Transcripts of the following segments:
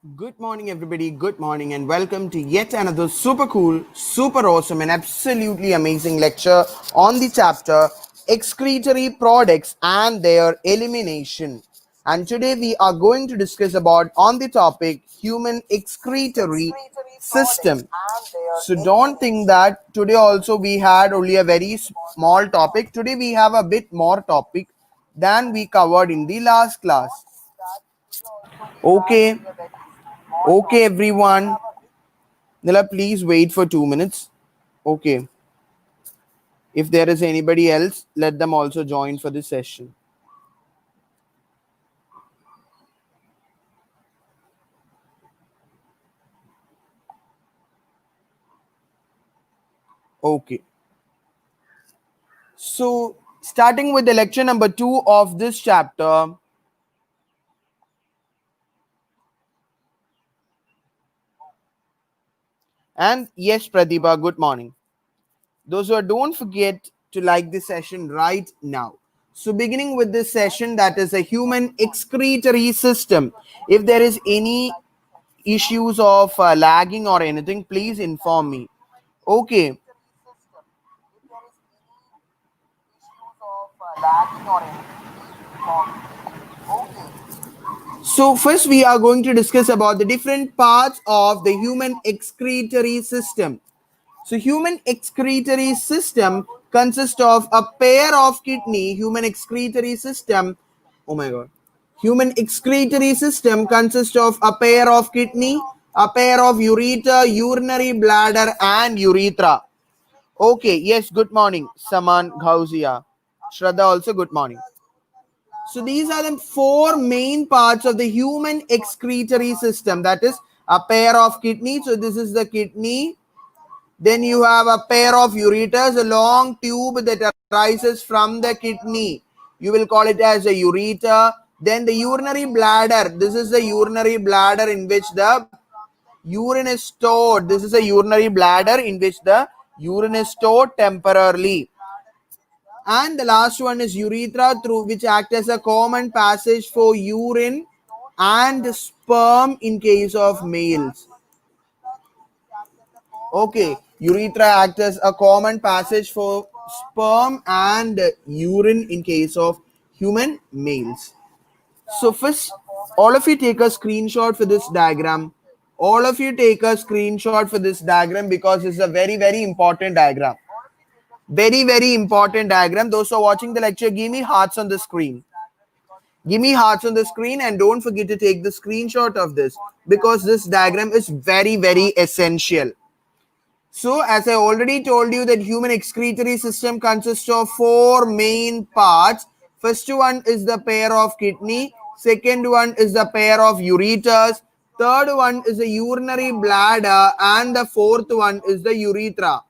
Good morning, everybody. Good morning, and welcome to yet another super cool, super awesome, and absolutely amazing lecture on the chapter Excretory Products and Their Elimination. And today we are going to discuss about on the topic human excretory system. So don't think that today also we had only a very small topic. Today we have a bit more topic than we covered in the last class. Okay. Okay, everyone. Nila, please wait for 2 minutes. Okay. If there is anybody else, let them also join for this session. Okay. So, starting with the lecture number 2 of this chapter. And yes, Pratibha, good morning. Those who are, don't forget to like this session right now. So, beginning with this session, that is a human excretory system. If there is any issues of lagging or anything, please inform me. Okay. So first we are going to discuss about the different parts of the human excretory system. So human excretory system consists of a pair of kidney. Human excretory system, oh my god. Human excretory system consists of a pair of kidney, a pair of ureter, urinary bladder and urethra. Okay, yes, good morning, Saman Ghauzia. Shraddha also good morning. So these are the four main parts of the human excretory system. That is a pair of kidney. So this is the kidney. Then you have a pair of ureters, a long tube that arises from the kidney. You will call it as a ureter. Then the urinary bladder. This is the urinary bladder in which the urine is stored. This is a urinary bladder in which the urine is stored temporarily. And the last one is urethra, through which act as a common passage for urine and sperm in case of males. Okay, urethra acts as a common passage for sperm and urine in case of human males. So first, all of you take a screenshot for this diagram. All of you take a screenshot for this diagram because it's a very, very important diagram. Very, very important diagram. Those who are watching the lecture, give me hearts on the screen. Give me hearts on the screen and don't forget to take the screenshot of this because this diagram is very, very essential. So as I already told you that human excretory system consists of four main parts. First one is the pair of kidney. Second one is the pair of ureters. Third one is the urinary bladder. And the fourth one is the urethra.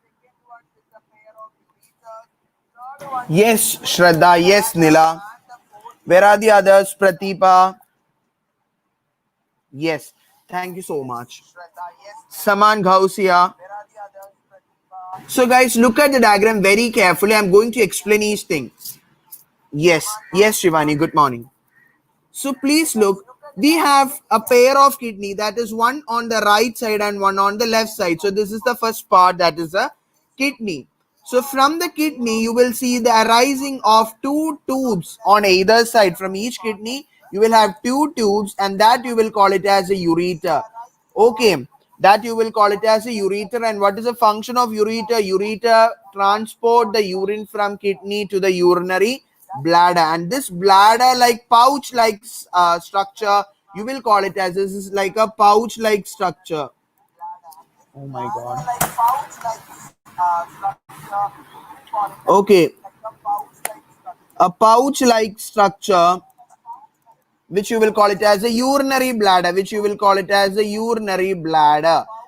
Yes, Shraddha. Yes, Nila. Where are the others? Pratipa. Yes. Thank you so much. Saman Ghaussia. So guys, look at the diagram very carefully. I'm going to explain each thing. Yes. Yes, Shivani. Good morning. So please look. We have a pair of kidney, that is one on the right side and one on the left side. So this is the first part, that is a kidney. So from the kidney, you will see the arising of two tubes on either side. From each kidney, you will have two tubes and that you will call it as a ureter. Okay, that you will call it as a ureter. And what is the function of ureter? Ureter transport the urine from kidney to the urinary bladder, and this bladder like pouch like structure, you will call it as, this is like a pouch like structure. Oh my god. Okay, a pouch like structure which you will call it as a urinary bladder,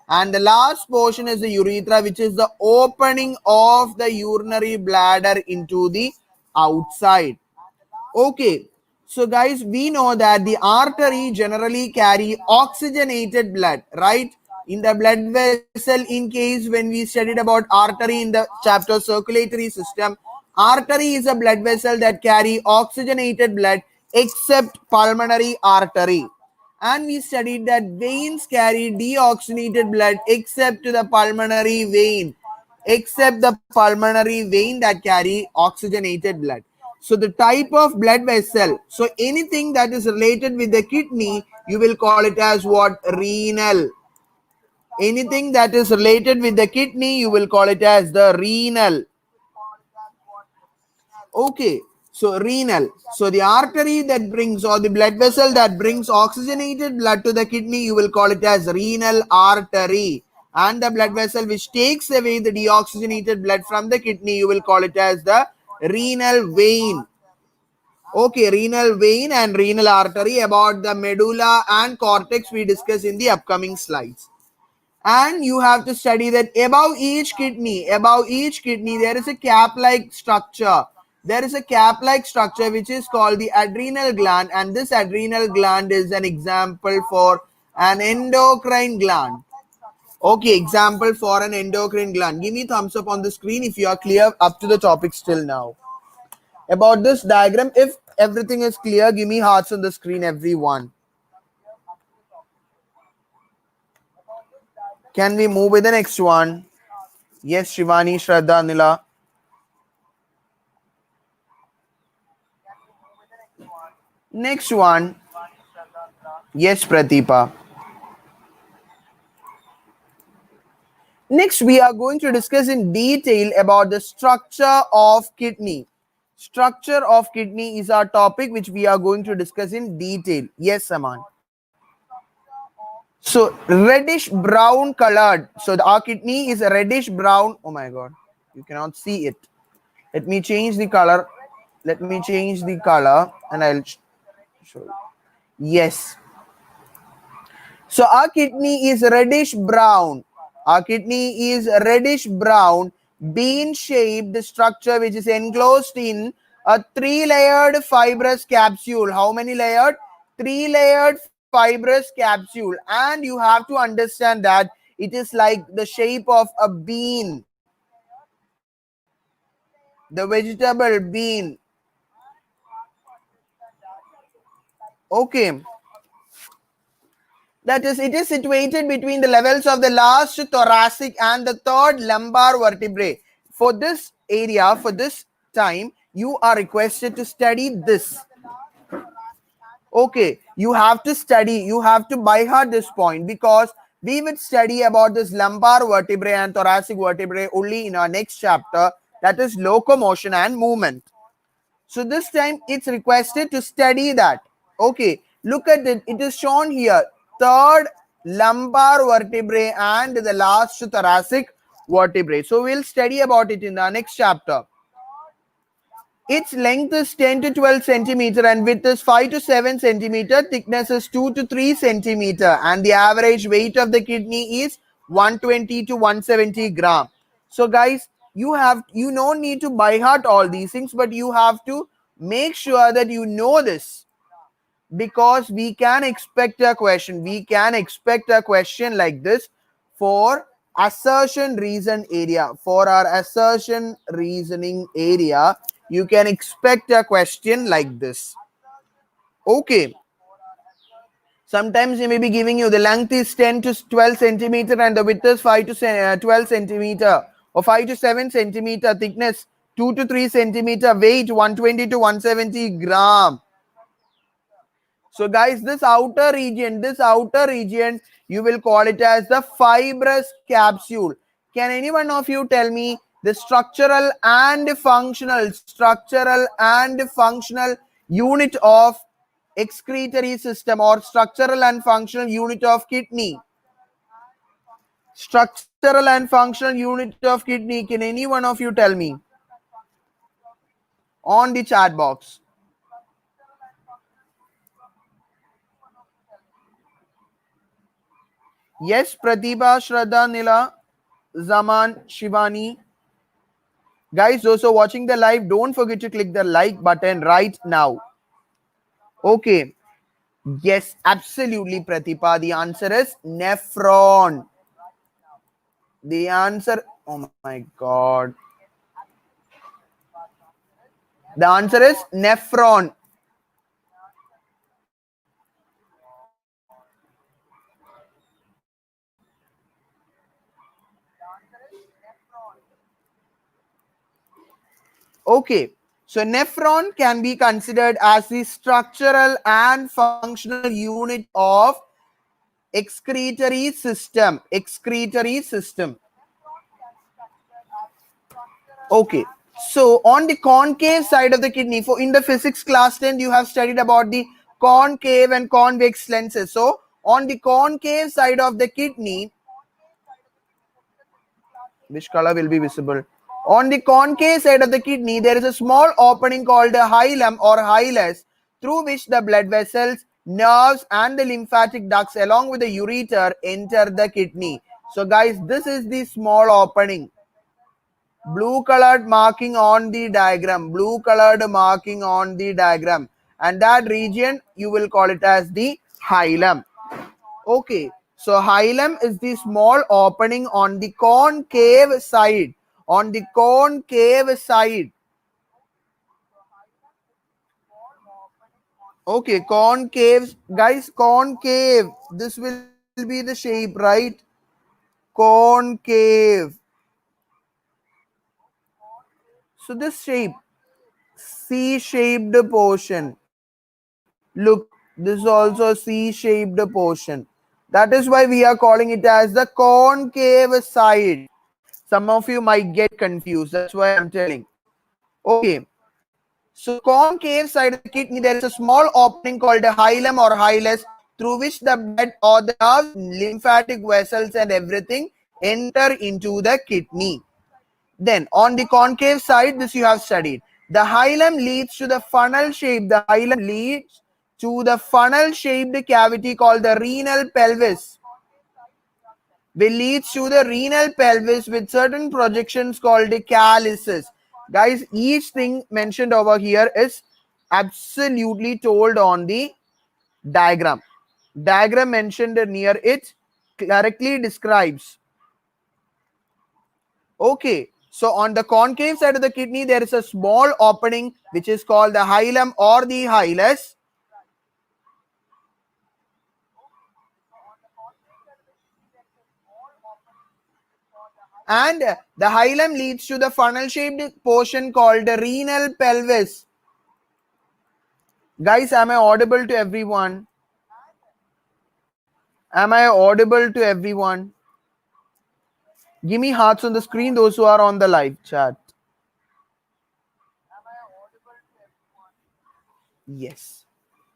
and the last portion is the urethra, which is the opening of the urinary bladder into the outside. Okay, so guys, we know that the artery generally carry oxygenated blood, right? In the blood vessel, in case when we studied about artery in the chapter circulatory system, artery is a blood vessel that carry oxygenated blood except pulmonary artery. And we studied that veins carry deoxygenated blood except the pulmonary vein. Except the pulmonary vein that carry oxygenated blood. So the type of blood vessel. So anything that is related with the kidney, you will call it as what? Renal. Anything that is related with the kidney, you will call it as the renal. Okay, so renal. So the artery that brings, or the blood vessel that brings oxygenated blood to the kidney, you will call it as renal artery. And the blood vessel which takes away the deoxygenated blood from the kidney, you will call it as the renal vein. Okay, renal vein and renal artery. About the medulla and cortex we discuss in the upcoming slides. And you have to study that above each kidney, there is a cap-like structure. There is a cap-like structure which is called the adrenal gland, and this adrenal gland is an example for an endocrine gland. Okay, example for an endocrine gland. Give me thumbs up on the screen if you are clear up to the topic still now. About this diagram, if everything is clear, give me hearts on the screen, everyone. Can we move with the next one? Yes, Shivani, Shraddha, Nila. Next one. Yes, Pratipa. Next, we are going to discuss in detail about the structure of kidney. Structure of kidney is our topic which we are going to discuss in detail. Yes, Saman. So, reddish brown colored. So, our kidney is reddish brown. Oh my God. You cannot see it. Let me change the color. Let me change the color and I'll show you. Yes. So our kidney is reddish brown. Our kidney is reddish brown, bean-shaped structure which is enclosed in a 3-layered fibrous capsule. How many layered? 3-layered fibrous capsule. And you have to understand that it is like the shape of a bean. The vegetable bean. Okay. That is, it is situated between the levels of the last thoracic and the third lumbar vertebrae. For this area, for this time, you are requested to study this. Okay, you have to study, you have to by heart this point, because we will study about this lumbar vertebrae and thoracic vertebrae only in our next chapter, that is locomotion and movement. So this time it's requested to study that. Okay, look at it. It is shown here. Third lumbar vertebrae and the last thoracic vertebrae. So we'll study about it in the next chapter. Its length is 10 to 12 centimeter and width is 5 to 7 centimeter. Thickness is 2 to 3 centimeter and the average weight of the kidney is 120 to 170 gram. So guys, you don't need to by heart all these things, but you have to make sure that you know this, because we can expect a question. We can expect a question like this for assertion reason area. For our assertion reasoning area, you can expect a question like this. Okay. Sometimes they may be giving you the length is 10 to 12 centimeter and the width is 5 to 12 centimeter or 5 to 7 centimeter, thickness 2 to 3 centimeter, weight 120 to 170 gram. So guys, this outer region, you will call it as the fibrous capsule. Can any one of you tell me the structural and functional unit of excretory system, or structural and functional unit of kidney? Structural and functional unit of kidney. Can any one of you tell me on the chat box? Yes, Pratibha, Shraddha, Nila, Zaman, Shivani. Guys, those who are watching the live, don't forget to click the like button right now. Okay. Yes, absolutely, Pratibha. The answer is nephron. The answer, oh my God. The answer is nephron. Okay, so nephron can be considered as the structural and functional unit of excretory system. Excretory system. Okay. So on the concave side of the kidney, for in the physics class 10, you have studied about the concave and convex lenses. So on the concave side of the kidney, which color will be visible? On the concave side of the kidney, there is a small opening called a hilum or hilus, through which the blood vessels, nerves, and the lymphatic ducts along with the ureter enter the kidney. So guys, this is the small opening. Blue colored marking on the diagram. Blue colored marking on the diagram. And that region, you will call it as the hilum. Okay, so hilum is the small opening on the concave side. On the concave side. Okay, concave. Guys, concave. This will be the shape, right? Concave. So this shape, C-shaped portion. Look, this is also a C-shaped portion. That is why we are calling it as the concave side. Some of you might get confused. That's why I'm telling. Okay. So concave side of the kidney, there is a small opening called a hilum or hilus, through which the blood or the nerves, lymphatic vessels and everything enter into the kidney. Then on the concave side, this you have studied. The hilum leads to the funnel shape. The hilum leads to the funnel shaped cavity called the renal pelvis. Will leads to the renal pelvis with certain projections called the calyces. Guys, each thing mentioned over here is absolutely told on the diagram. Diagram mentioned near it correctly describes. Okay, so on the concave side of the kidney, there is a small opening which is called the hilum or the hilus. And the hilum leads to the funnel shaped portion called the renal pelvis. Guys, am I audible to everyone? Am I audible to everyone? Give me hearts on the screen, those who are on the live chat. Yes.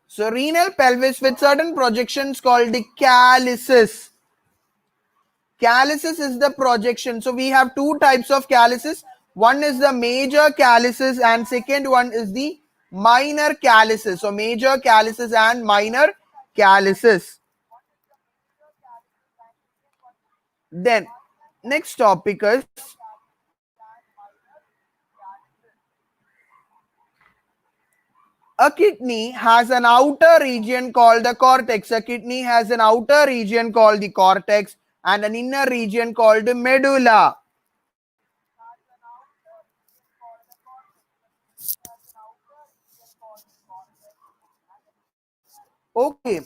So renal pelvis with certain projections called the calyces. Calyces is the projection. So we have two types of calyces. One is the major calyces and second one is the minor calyces. So major calyces and minor calyces. Then next topic is a kidney has an outer region called the cortex. A kidney has an outer region called the cortex and an inner region called the medulla. Okay.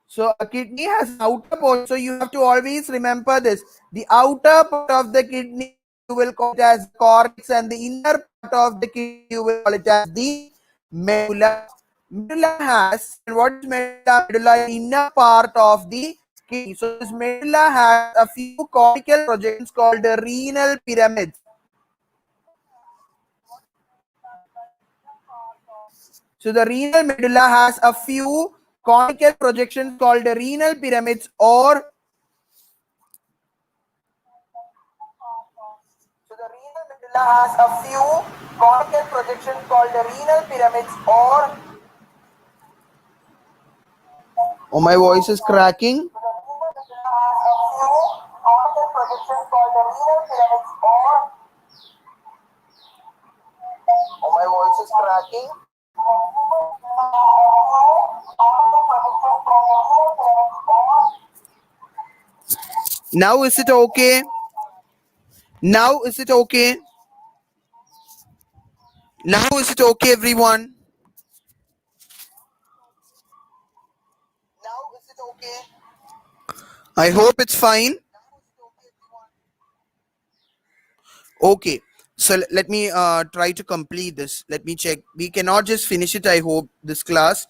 So a kidney has an outer portion. So you have to always remember this. The outer part of the kidney you will call it as cortex and the inner part of the kidney you will call it as the medulla. Medulla has, and what is medulla? Medulla is the inner part of the kidney. So this medulla has a few conical projections called the renal pyramids. So the renal medulla has a few conical projections called the renal pyramids or so the renal medulla has a few conical projections called the renal pyramids or oh my voice is cracking. Oh my voice is cracking. Now is it okay? Now is it okay? Now is it okay, everyone? Now is it okay? I hope it's fine. Okay, so let me try to complete this. Let me check. We cannot just finish it, I hope, this class.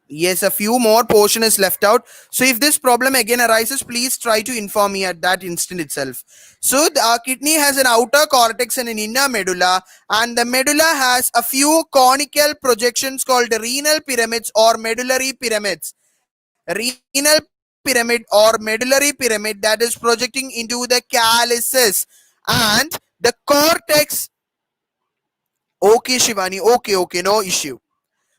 Yes, a few more portion is left out. So if this problem again arises, please try to inform me at that instant itself. So the kidney has an outer cortex and an inner medulla, and the medulla has a few conical projections called renal pyramids or medullary pyramids. Renal pyramid or medullary pyramid that is projecting into the calyces, and the cortex. Okay, Shivani. Okay, no issue.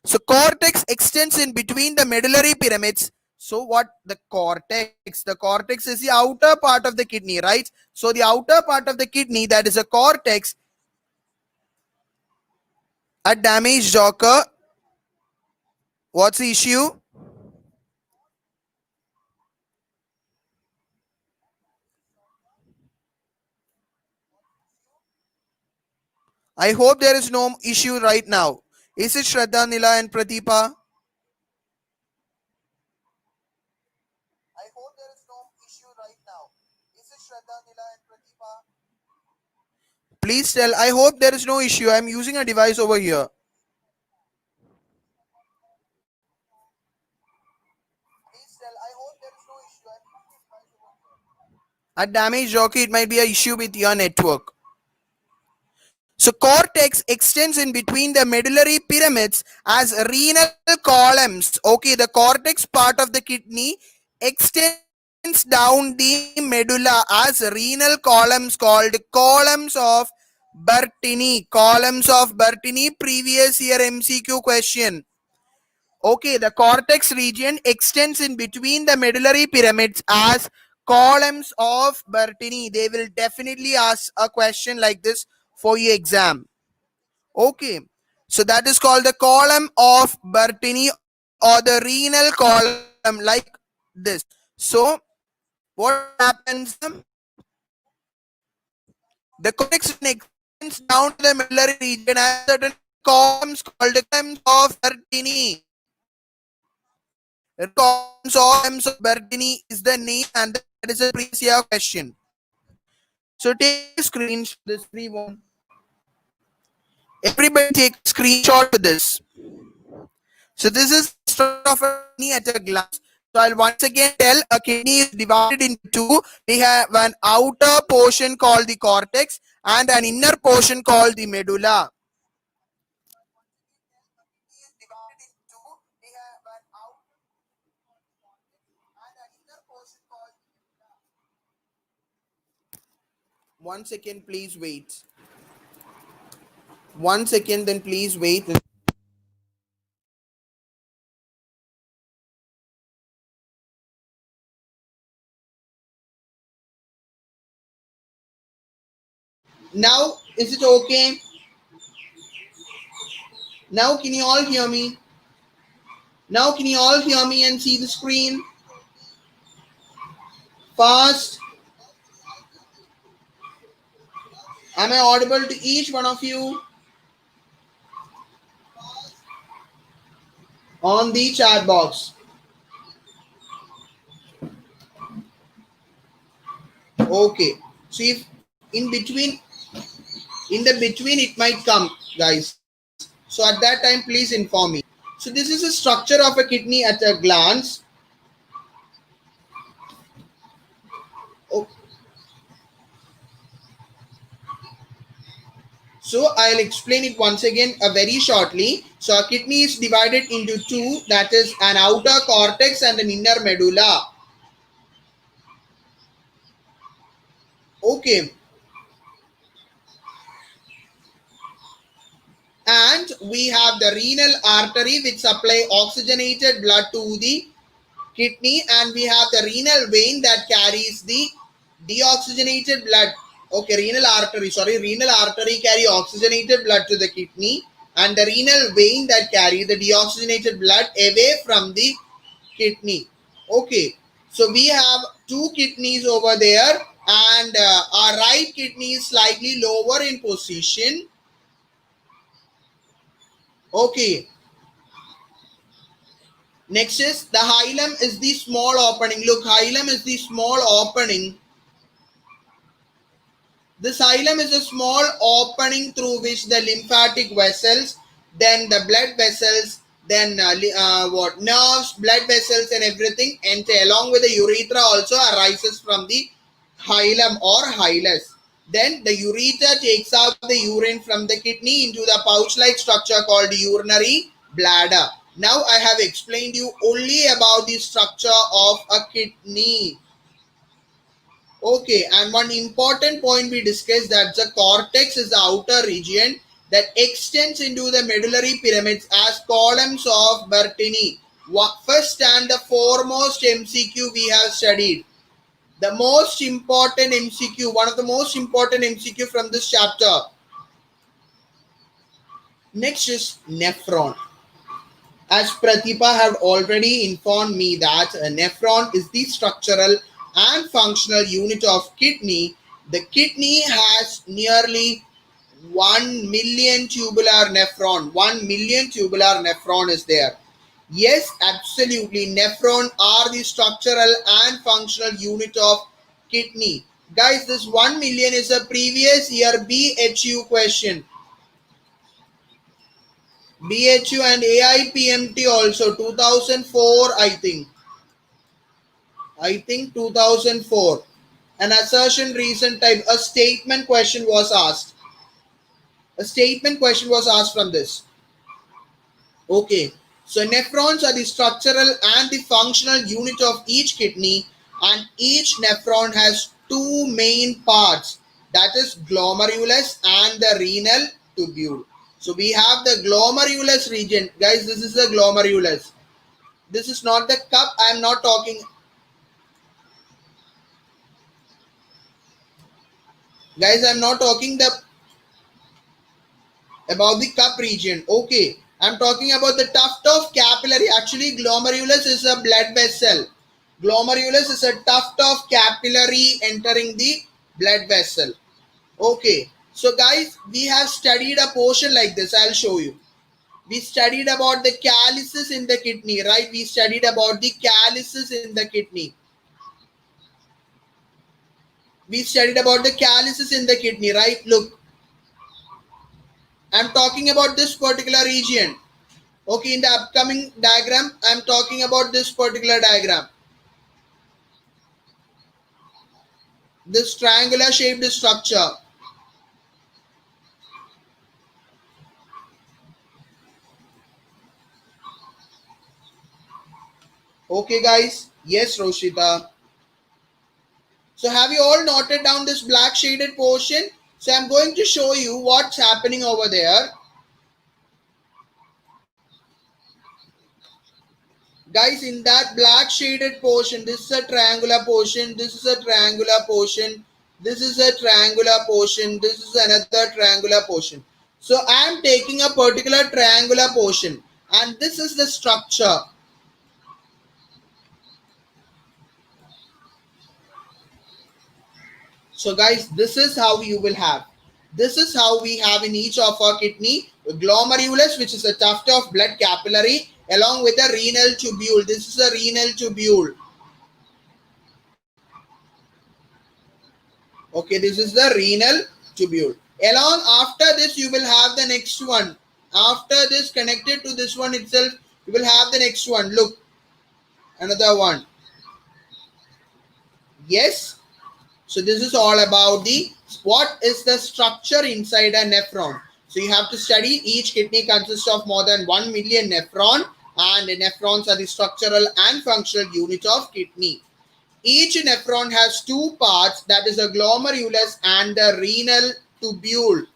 So cortex extends in between the medullary pyramids. So what the cortex? The cortex is the outer part of the kidney, right? So the outer part of the kidney, that is a cortex, a damaged occur. What's the issue? I hope there is no issue right now. Is it Shraddha, Nila and Pratipa? I hope there is no issue right now. Is it Shraddha, Nila and Pratipa? Please tell. I hope there is no issue. I'm using a device over here. Please tell. I hope there is no issue. I'm using a device over here. A damaged jockey, it might be an issue with your network. So cortex extends in between the medullary pyramids as renal columns. Okay, the cortex part of the kidney extends down the medulla as renal columns called columns of Bertini. Columns of Bertini, previous year MCQ question. Okay, the cortex region extends in between the medullary pyramids as columns of Bertini. They will definitely ask a question like this for your exam. Okay, so that is called the column of Bertini or the renal column, like this. So what happens? The cortex extends down to the medullary region as certain columns called columns of Bertini. Columns of Bertini is the name, and that is a previous year question. So take a screenshot of this, everyone. Everybody take a screenshot of this. So this is the structure of a kidney at a glance. So I'll once again tell a kidney is divided into two. We have an outer portion called the cortex and an inner portion called the medulla. One second, please wait. One second, then please wait. Now, is it okay? Now, can you all hear me? Now, can you all hear me and see the screen? Fast. Am I audible to each one of you on the chat box? Okay. So if in between, in the between, it might come, guys. So at that time, please inform me. So this is a structure of a kidney at a glance. Oh, so I'll explain it once again very shortly. So a kidney is divided into two, that is an outer cortex and an inner medulla. Okay. And we have the renal artery which supply oxygenated blood to the kidney, and we have the renal vein that carries the deoxygenated blood. Okay, renal artery carry oxygenated blood to the kidney, and the renal vein that carry the deoxygenated blood away from the kidney. Okay, so we have two kidneys over there, and our right kidney is slightly lower in position. Okay, next is the hilum is the small opening. Look, hilum is the small opening. The xylem is a small opening through which the lymphatic vessels, then the blood vessels, then what nerves, blood vessels, and everything enter, along with the urethra also arises from the hilum or hilus. Then the urethra takes out the urine from the kidney into the pouch-like structure called urinary bladder. Now I have explained you only about the structure of a kidney. Okay, and one important point we discussed that the cortex is the outer region that extends into the medullary pyramids as columns of Bertini. First and the foremost MCQ we have studied. The most important MCQ, one of the most important MCQ from this chapter. Next is nephron. As Pratibha had already informed me that a nephron is the structural and functional unit of kidney. The kidney has nearly 1 million tubular nephron. 1 million tubular nephron is there. Yes, absolutely. Nephron are the structural and functional unit of kidney. Guys, this 1 million is a previous year BHU question. BHU and AIPMT also 2004 I think. 2004. An assertion reason type, a statement question was asked. A statement question was asked from this. Okay. So nephrons are the structural and the functional unit of each kidney, and each nephron has two main parts, that is glomerulus and the renal tubule. So we have the glomerulus region. Guys, this is the glomerulus. This is not the cup. I am not talking. Guys, I am not talking about the cup region. Okay. I am talking about the tuft of capillary. Actually, glomerulus is a blood vessel. Glomerulus is a tuft of capillary entering the blood vessel. Okay. So guys, we have studied a portion like this. I'll show you. We studied about the calyces in the kidney, right? We studied about the calyces in the kidney. We studied about the calyces in the kidney, right? Look, I'm talking about this particular region. Okay, in the upcoming diagram, I'm talking about this particular diagram. This triangular shaped structure. Okay, guys. Yes, Roshita. So have you all noted down this black shaded portion? So I'm going to show you what's happening over there. Guys, in that black shaded portion, this is a triangular portion, this is a triangular portion, this is a triangular portion, this is another triangular portion. So I am taking a particular triangular portion, and this is the structure. So guys, this is how you will have. This is how we have in each of our kidney glomerulus, which is a tuft of blood capillary, along with a renal tubule. This is a renal tubule. Okay, this is the renal tubule. Along after this, you will have the next one. After this, connected to this one itself, you will have the next one. Look, another one. Yes. So this is all about the what is the structure inside a nephron. So you have to study each kidney consists of more than 1 million nephron, and nephrons are the structural and functional unit of kidney. Each nephron has two parts, that is a glomerulus and the renal tubule.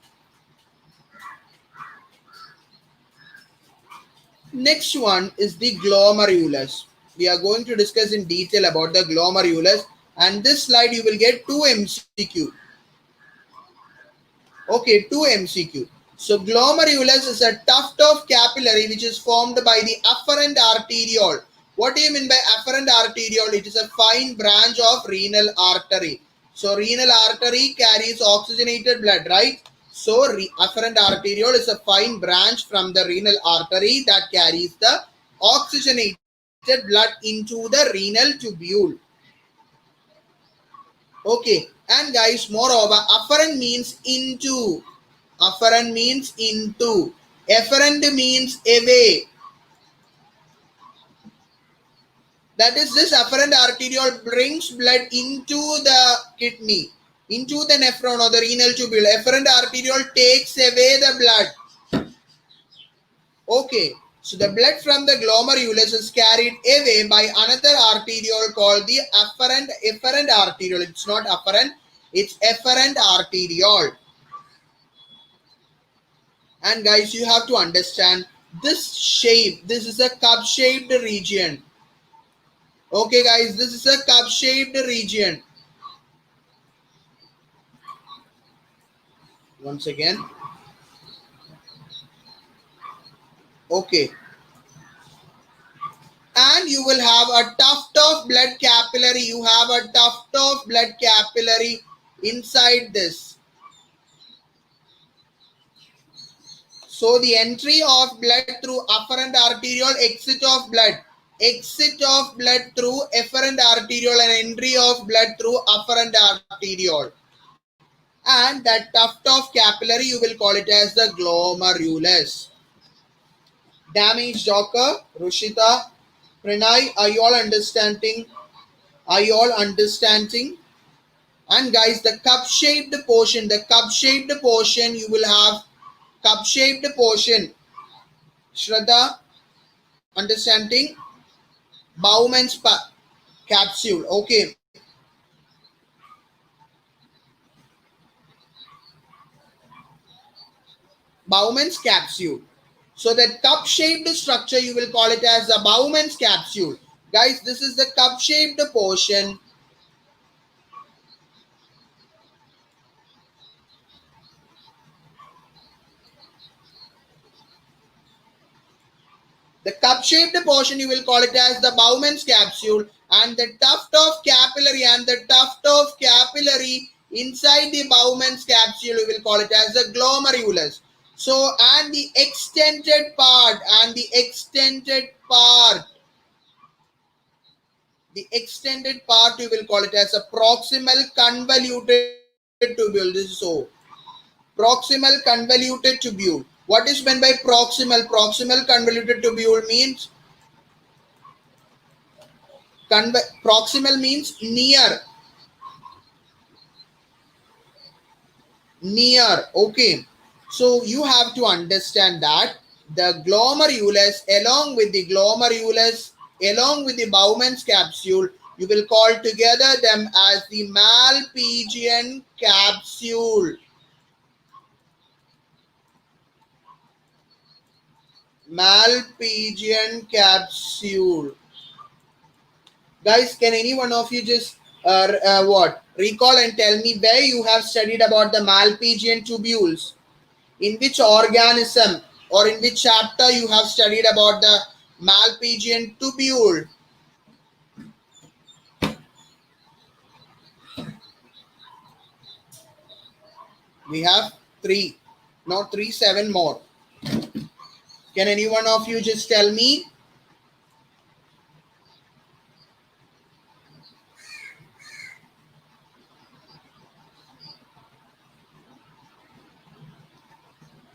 Next one is the glomerulus. We are going to discuss in detail about the glomerulus, and this slide you will get 2 MCQ. Okay, 2 MCQ. So glomerulus is a tuft of capillary which is formed by the afferent arteriole. What do you mean by afferent arteriole? It is a fine branch of renal artery. So renal artery carries oxygenated blood, right? So afferent arteriole is a fine branch from the renal artery that carries the oxygenated blood into the renal tubule. Okay, and guys, moreover, afferent means into. Afferent means into. Efferent means away. That is, this afferent arteriole brings blood into the kidney, into the nephron or the renal tubule. Efferent arteriole takes away the blood. Okay, so the blood from the glomerulus is carried away by another arteriole called the efferent arteriole. It's not afferent, it's efferent arteriole. And guys, you have to understand this shape. This is a cup shaped region. Okay guys, this is a cup shaped region. Once again. Okay. And you will have a tuft of blood capillary. You have a tuft of blood capillary inside this. So the entry of blood through afferent arteriole, exit of blood through efferent arteriole, and entry of blood through afferent arteriole. And that tuft of capillary, you will call it as the glomerulus. Damage occur. Rushita, Pranay, are you all understanding? Are you all understanding? And guys, the cup-shaped portion, you will have cup-shaped portion. Shraddha, understanding? Bowman's capsule. Okay. Bowman's capsule. So that cup-shaped structure, you will call it as the Bowman's capsule. Guys, this is the cup-shaped portion. The cup-shaped portion, you will call it as the Bowman's capsule, and the tuft of capillary inside the Bowman's capsule, you will call it as the glomerulus. So, and the extended part, you will call it as a proximal convoluted tubule. This is so. Proximal convoluted tubule. What is meant by proximal? Proximal convoluted tubule means proximal means near. Okay. So you have to understand that the glomerulus, along with the Bowman's capsule, you will call together them as the Malpighian capsule. Malpighian capsule. Guys, can any one of you just recall and tell me where you have studied about the Malpighian tubules? In which organism or in which chapter you have studied about the Malpighian tubule? We have 3, not 3, 7 more. Can any one of you just tell me?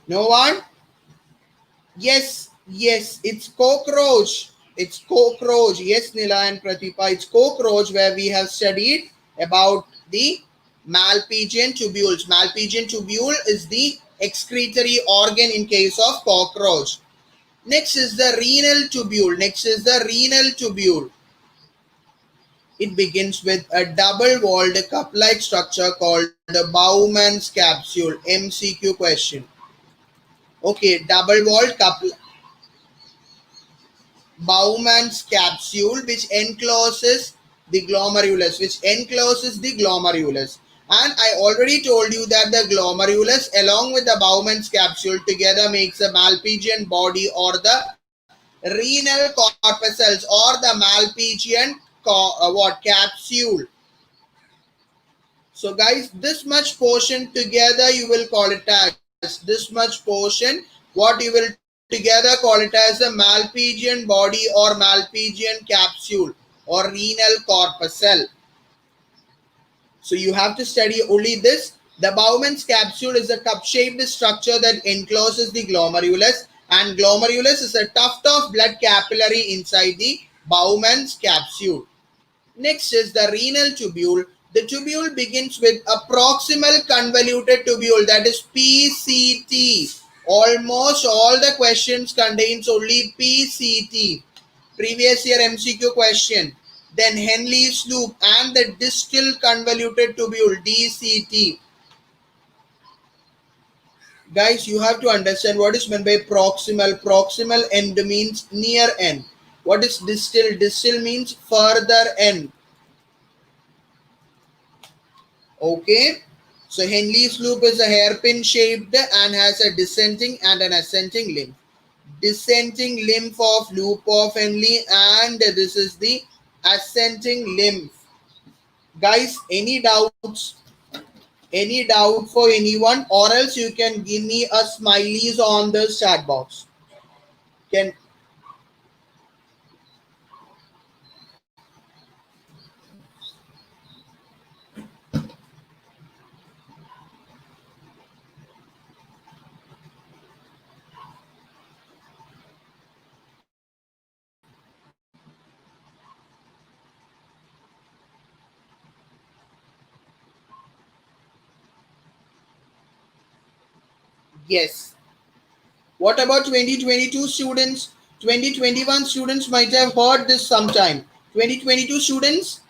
No one? Yes, it's cockroach. It's cockroach. Yes, Nila and Pratipa, it's cockroach where we have studied about the Malpighian tubules. Malpighian tubule is the excretory organ in case of cockroach. Next is the renal tubule. It begins with a double-walled cup-like structure called the Bowman's capsule. MCQ question. Okay, double-walled Bowman's capsule which encloses the glomerulus. And I already told you that the glomerulus along with the Bowman's capsule together makes a Malpighian body or the renal corpuscles or the Malpighian capsule. So guys, this much portion together you will call it as what you will together call it as a Malpighian body or Malpighian capsule or renal corpuscle. So you have to study only this. The Bowman's capsule is a cup-shaped structure that encloses the glomerulus, and glomerulus is a tuft of blood capillary inside the Bowman's capsule. Next is the renal tubule. The tubule begins with a proximal convoluted tubule, that is PCT. Almost all the questions contains only PCT. Previous year MCQ question. Then Henle's loop and the distal convoluted tubule, DCT. Guys, you have to understand what is meant by proximal. Proximal end means near end. What is distal? Distal means further end. Okay, so Henle's loop is a hairpin shaped and has a descending and an ascending limb. Descending limb of loop of Henle, and this is the ascending limb. Guys, any doubts? Any doubt for anyone, or else you can give me a smileys on the chat box. Can yes. What about 2022 students? 2021 students might have heard this sometime. 2022 students,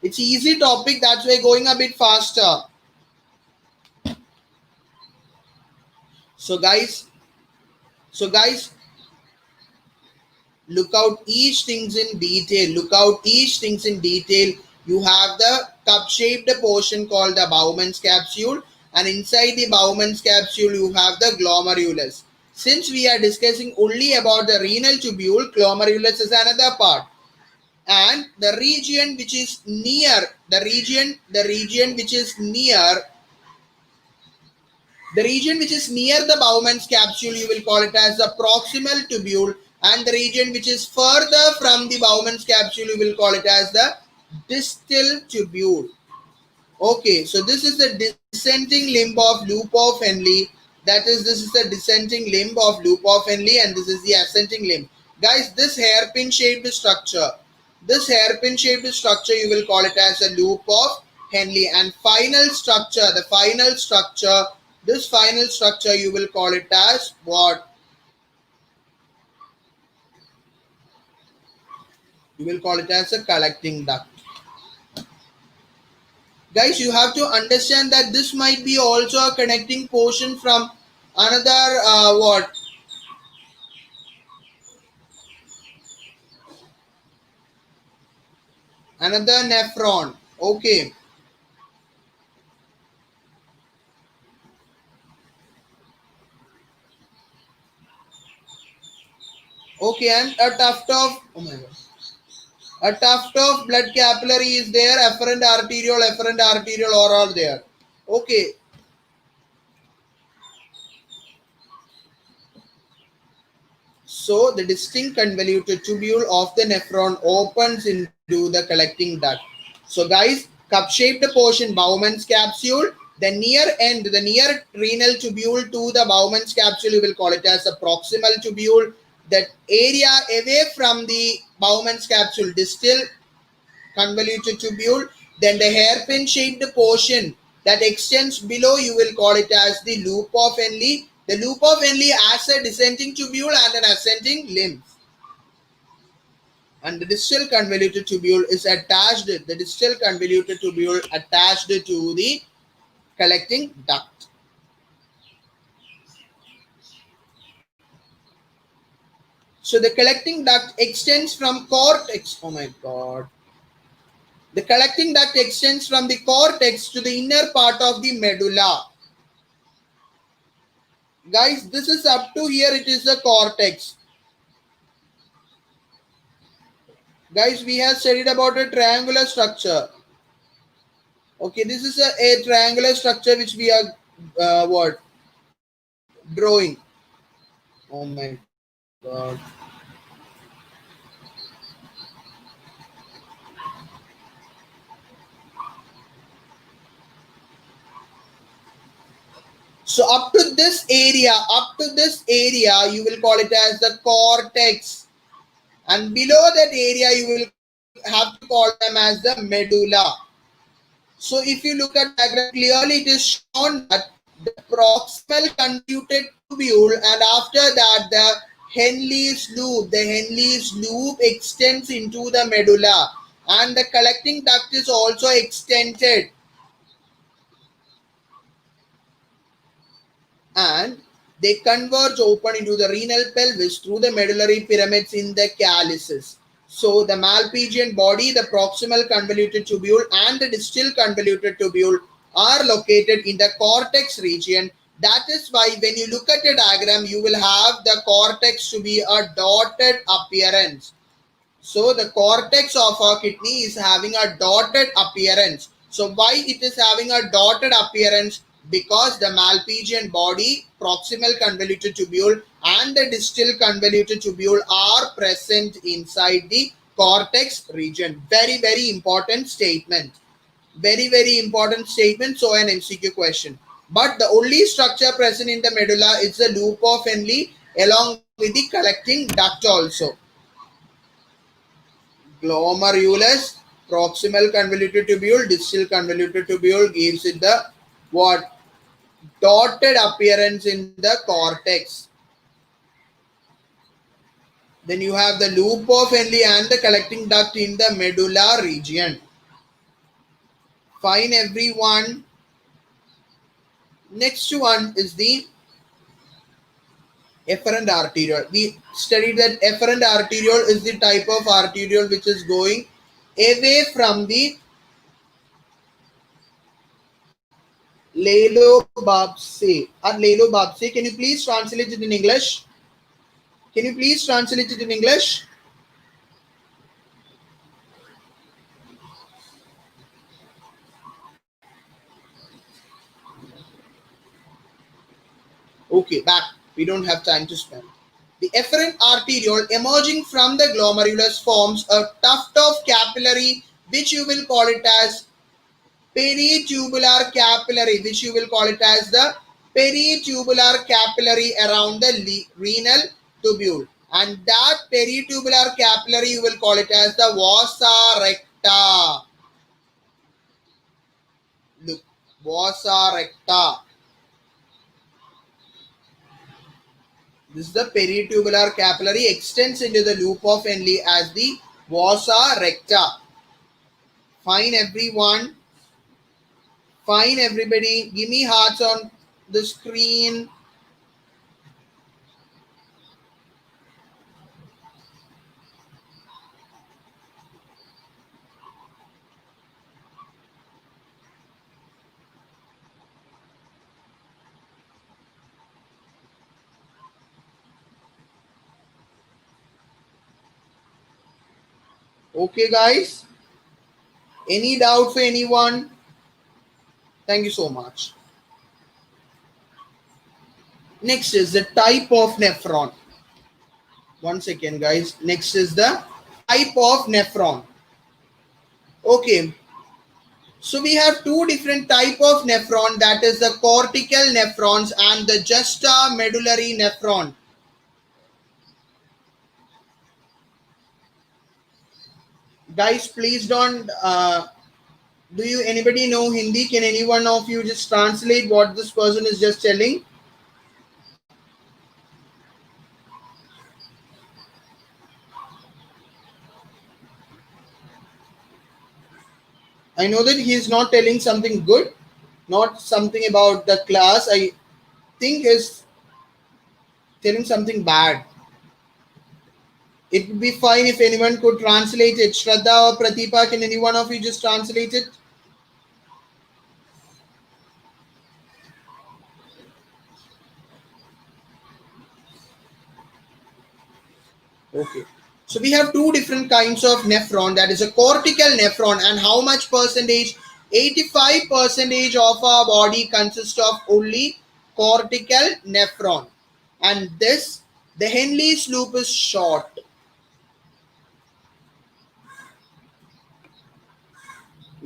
it's easy topic, that's why going a bit faster. So guys, look out each things in detail. Look out each things in detail. You have the cup-shaped portion called the Bowman's capsule, and inside the Bowman's capsule you have the glomerulus. Since we are discussing only about the renal tubule, glomerulus is another part. And the region which is near, the region which is near the Bowman's capsule, you will call it as the proximal tubule, and the region which is further from the Bowman's capsule, you will call it as the distal tubule. Okay, so this is the descending limb of loop of Henle. That is, this is the descending limb of loop of Henle, and this is the ascending limb. Guys, this hairpin shaped structure, you will call it as a loop of Henle. And final structure, this final structure you will call it as what? You will call it as a collecting duct. Guys, you have to understand that this might be also a connecting portion from another what? Another nephron. Okay. Okay, and a tuft of, oh my god, a tuft of blood capillary is there, afferent arterial are all there. Okay. So the distinct convoluted tubule of the nephron opens into the collecting duct. So guys, cup-shaped portion, Bowman's capsule, the near end, the near renal tubule to the Bowman's capsule, you will call it as a proximal tubule. That area away from the Bowman's capsule, distal convoluted tubule. Then the hairpin shaped portion that extends below, you will call it as the loop of Henle. The loop of Henle has a descending tubule and an ascending limb. And the distal convoluted tubule is attached, to the collecting duct. So the collecting duct extends from cortex. Oh my god. The collecting duct extends from the cortex to the inner part of the medulla. Guys, this is up to here, it is the cortex. Guys, we have studied about a triangular structure. Okay, this is a triangular structure which we are what? Drawing. Oh my god. So up to this area, you will call it as the cortex, and below that area, you will have to call them as the medulla. So if you look at the diagram, clearly it is shown that the proximal convoluted tubule, and after that the Henle's loop extends into the medulla, and the collecting duct is also extended, and they converge open into the renal pelvis through the medullary pyramids in the calyces. So the Malpighian body, the proximal convoluted tubule and the distal convoluted tubule are located in the cortex region. That is why when you look at a diagram, you will have the cortex to be a dotted appearance. So the cortex of our kidney is having a dotted appearance. So why it is having a dotted appearance? Because the Malpighian body, proximal convoluted tubule and the distal convoluted tubule are present inside the cortex region. Very, very important statement. Very, very important statement. So an MCQ question. But the only structure present in the medulla is the loop of Henle along with the collecting duct also. Glomerulus, proximal convoluted tubule, distal convoluted tubule gives it the what? Dotted appearance in the cortex. Then you have the loop of Henle and the collecting duct in the medulla region. Fine, everyone. Next one is the efferent arteriole. We studied that efferent arteriole is the type of arteriole which is going away from the Lelobabse or Lelobabse. Can you please translate it in English? Can you please translate it in English? Okay, back. We don't have time to spend. The efferent arteriole emerging from the glomerulus forms a tuft of capillary, which you will call it as peritubular capillary, which you will call it as the peritubular capillary around the renal tubule. And that peritubular capillary, you will call it as the vasa recta. Look, vasa recta. This is the peritubular capillary, extends into the loop of Henle as the vasa recta. Fine, everyone. Fine, everybody. Give me hearts on the screen. Okay, guys. Any doubt for anyone? Thank you so much. Next is the type of nephron. One second, guys. Next is the type of nephron. Okay. So we have two different type of nephron, that is the cortical nephrons and the justa medullary nephron. Guys, please don't. Do you anybody know Hindi? Can any one of you just translate what this person is just telling? I know that he is not telling something good, not something about the class. I think is telling something bad. It would be fine if anyone could translate it. Shraddha or Pratipa, can any one of you just translate it? Okay. So we have two different kinds of nephron. That is a cortical nephron, and how much percentage? 85 percentage of our body consists of only cortical nephron. And this, the Henle's loop is short.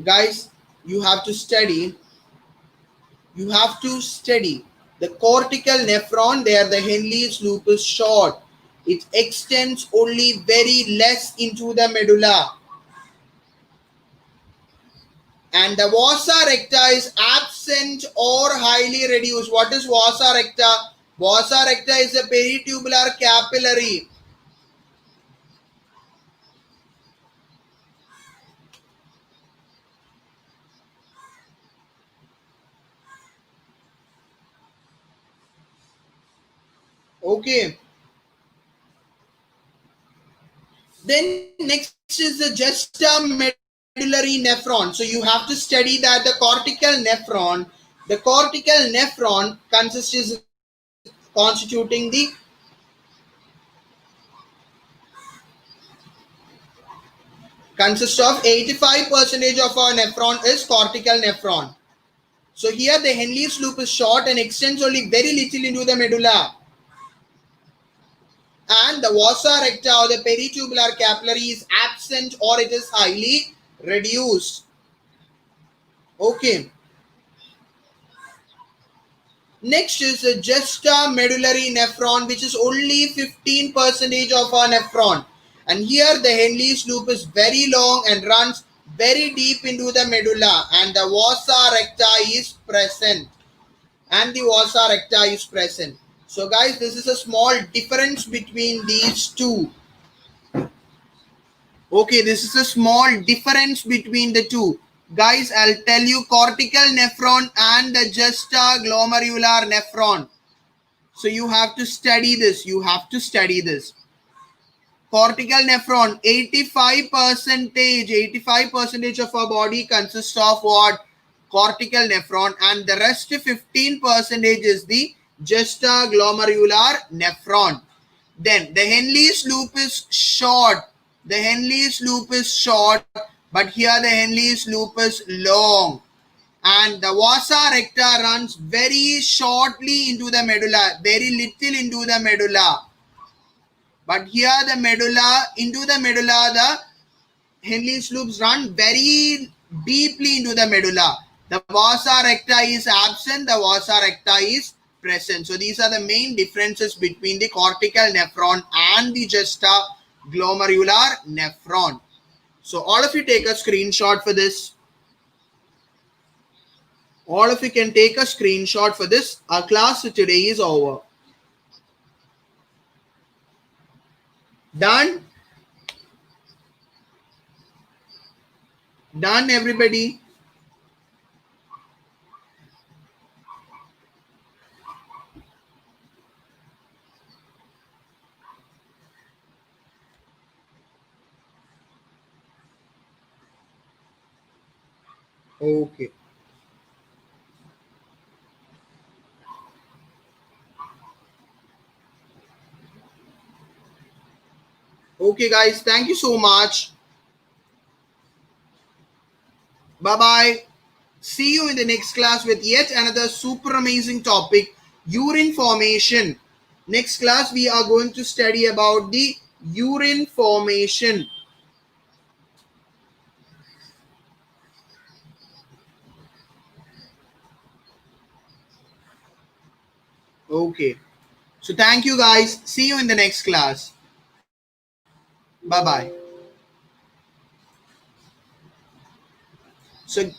Guys, you have to study. You have to study The cortical nephron, there the Henle's loop is short. It extends only very less into the medulla. And the vasa recta is absent or highly reduced. What is vasa recta? Vasa recta is a peritubular capillary. Okay. Then next is the juxtamedullary nephron. So you have to study that the cortical nephron constituting the consists of 85% of our nephron is cortical nephron. So here the Henle's loop is short and extends only very little into the medulla. And the vasa recta or the peritubular capillary is absent or it is highly reduced. Okay. Next is the juxtamedullary nephron, which is only 15% of our nephron. And here the Henle's loop is very long and runs very deep into the medulla, and the vasa recta is present. So guys, this is a small difference between these two. Okay, this is a small difference between the two. Guys, I'll tell you cortical nephron and the juxtaglomerular nephron. So you have to study this. Cortical nephron, 85% of our body consists of what? Cortical nephron, and the rest 15% is the juxtaglomerular nephron. Then the Henle's loop is short. But here the Henle's loop is long. And the vasa recta runs very shortly into the medulla, very little into the medulla. But here the Henle's loops run very deeply into the medulla. The vasa recta is absent, the vasa recta is present. So these are the main differences between the cortical nephron and the juxtaglomerular nephron. So all of you take a screenshot for this. All of you can take a screenshot for this. Our class today is over. Done? Done, everybody? Okay. Okay, guys. Thank you so much. Bye-bye. See you in the next class with yet another super amazing topic, urine formation. Next class, we are going to study about the urine formation. Okay. So thank you, guys. See you in the next class. Bye-bye. So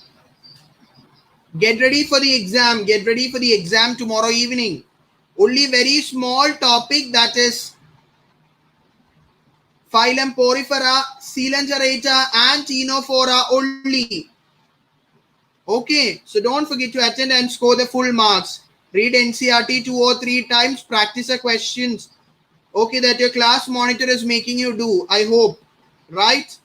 get ready for the exam. Tomorrow evening. Only very small topic, that is phylum Porifera, Coelenterata and Ctenophora only. Okay, so don't forget to attend and score the full marks. Read NCERT 2 or 3 times, practice the questions. Okay, that your class monitor is making you do, I hope. Right?